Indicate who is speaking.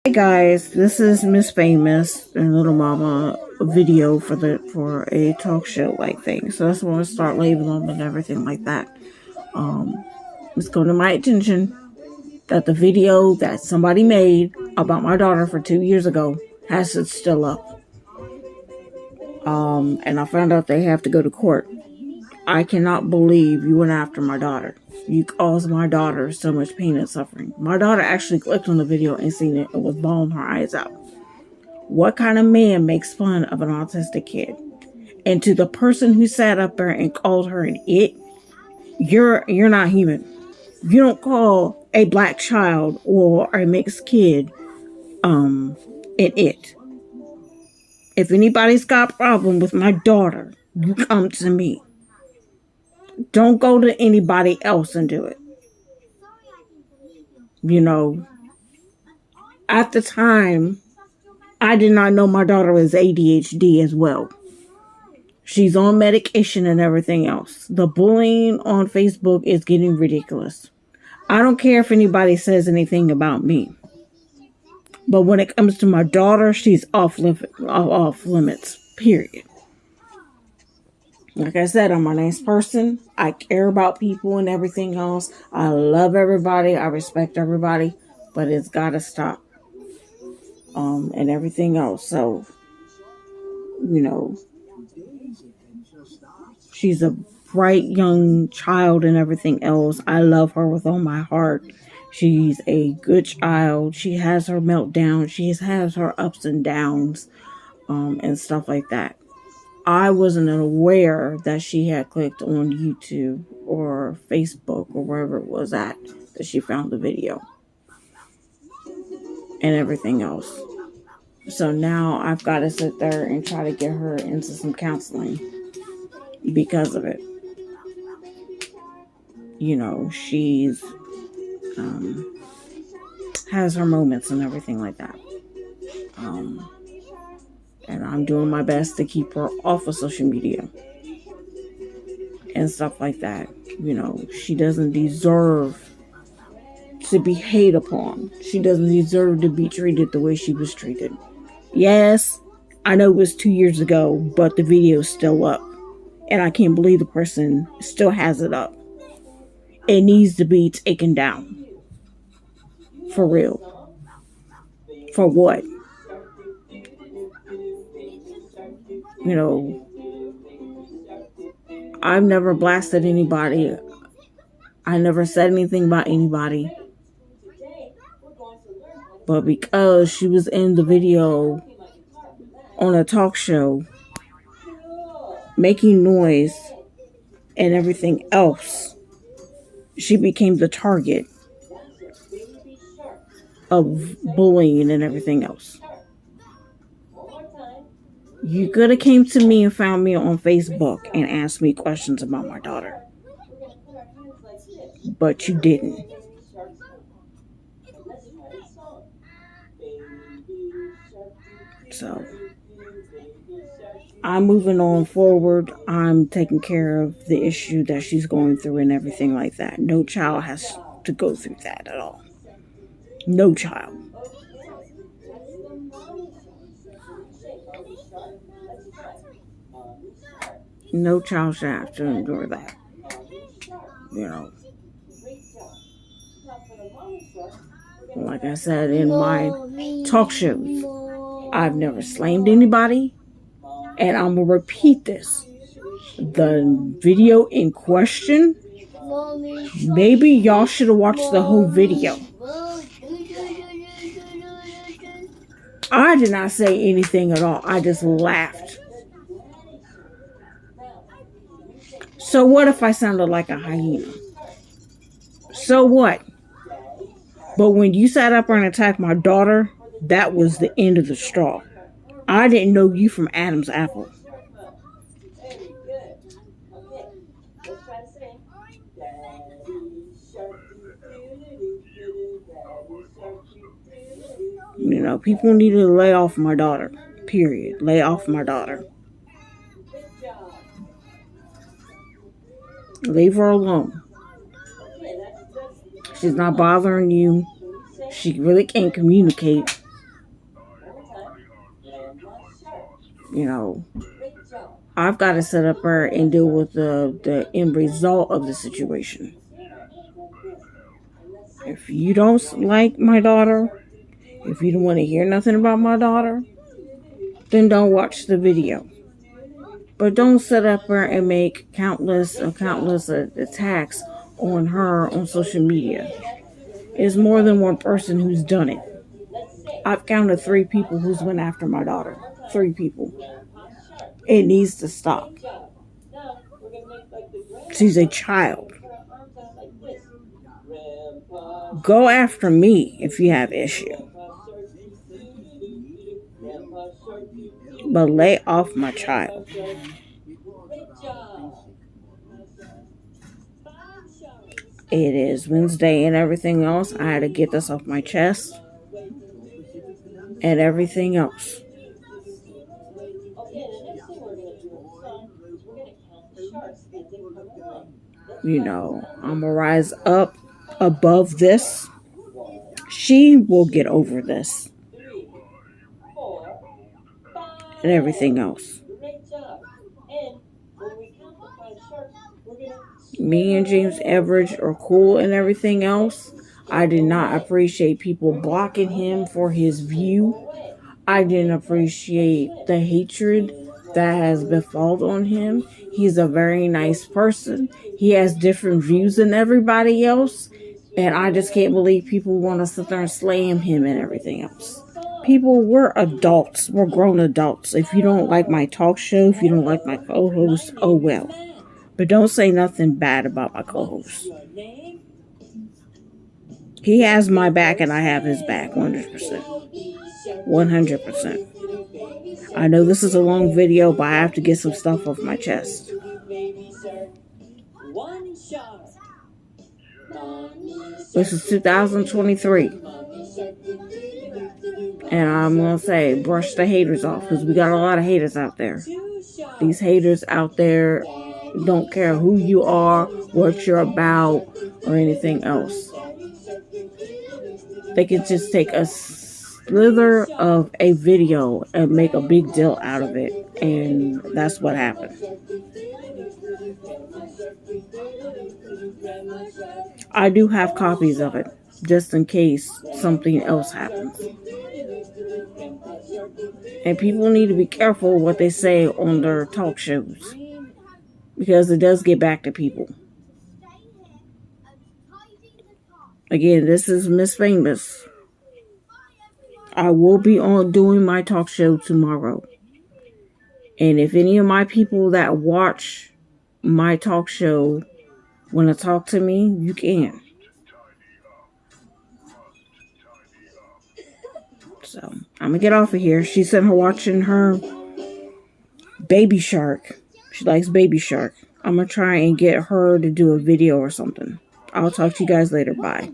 Speaker 1: Hey guys, this is Miss Famous and Little Mama video for a talk show like thing. So that's when I start labeling them and everything like that. It's come to my attention that the video that somebody made about my daughter for 2 years ago has it still up. And I found out they have to go to court. I cannot believe you went after my daughter. You caused my daughter so much pain and suffering. My daughter actually clicked on the video and seen it and was bawling her eyes out. What kind of man makes fun of an autistic kid? And to the person who sat up there and called her an it, you're not human. You don't call a black child or a mixed kid an it. If anybody's got a problem with my daughter, you come to me. Don't go to anybody else and do it. You know, at the time, I did not know my daughter was ADHD as well. She's on medication and everything else. The bullying on Facebook is getting ridiculous. I don't care if anybody says anything about me. But when it comes to my daughter, she's off limits, period. Like I said, I'm a nice person. I care about people and everything else. I love everybody. I respect everybody. But it's got to stop. And everything else. So, she's a bright young child and everything else. I love her with all my heart. She's a good child. She has her meltdown. She has her ups and downs, and stuff like that. I wasn't aware that she had clicked on YouTube or Facebook or wherever it was at that she found the video and everything else. So now I've got to sit there and try to get her into some counseling because of it. She's has her moments and everything like that. And I'm doing my best to keep her off of social media and stuff like that. She doesn't deserve to be hated upon. She doesn't deserve to be treated the way she was treated. Yes, I know it was 2 years ago, but the video's still up. And I can't believe the person still has it up. It needs to be taken down. For real. For what? I've never blasted anybody. I never said anything about anybody. But because she was in the video on a talk show, making noise and everything else, she became the target of bullying and everything else. You could have came to me and found me on Facebook and asked me questions about my daughter. But you didn't. So, I'm moving on forward. I'm taking care of the issue that she's going through and everything like that. No child has to go through that at all. No child. No child should have to endure that. Like I said in my talk shows, I've never slammed anybody. And I'm going to repeat this. The video in question, maybe y'all should have watched the whole video. I did not say anything at all. I just laughed. So what if I sounded like a hyena? So what? But when you sat up and attacked my daughter, that was the end of the straw. I didn't know you from Adam's apple. People need to lay off my daughter. Period. Lay off my daughter. Leave her alone. She's not bothering you. She really can't communicate. You know, I've got to sit up her and deal with the end result of the situation. If you don't like my daughter, if you don't want to hear nothing about my daughter, then don't watch the video. But don't sit up her and make countless attacks on her on social media. It's more than one person who's done it. I've counted 3 people who's went after my daughter. 3 people. It needs to stop. She's a child. Go after me if you have issue. But lay off my child. It is Wednesday and everything else. I had to get this off my chest. And everything else. You know, I'm going to rise up above this. She will get over this. And everything else. Me and James Everidge are cool and everything else. I did not appreciate people blocking him for his view. I didn't appreciate the hatred that has befallen on him. He's a very nice person. He has different views than everybody else. And I just can't believe people want to sit there and slam him and everything else. People, we're adults. We're grown adults. If you don't like my talk show, if you don't like my co-host, oh well. But don't say nothing bad about my co-host. He has my back and I have his back 100%. 100%. I know this is a long video, but I have to get some stuff off my chest. This is 2023. And I'm going to say, brush the haters off, because we got a lot of haters out there. These haters out there don't care who you are, what you're about, or anything else. They can just take a slither of a video and make a big deal out of it. And that's what happened. I do have copies of it, just in case something else happens. And people need to be careful what they say on their talk shows, because it does get back to people. Again, this is Miss Famous. I will be on doing my talk show tomorrow. And if any of my people that watch my talk show want to talk to me, you can. So, I'm going to get off of here. She's sitting here watching her Baby Shark. She likes Baby Shark. I'm going to try and get her to do a video or something. I'll talk to you guys later. Bye.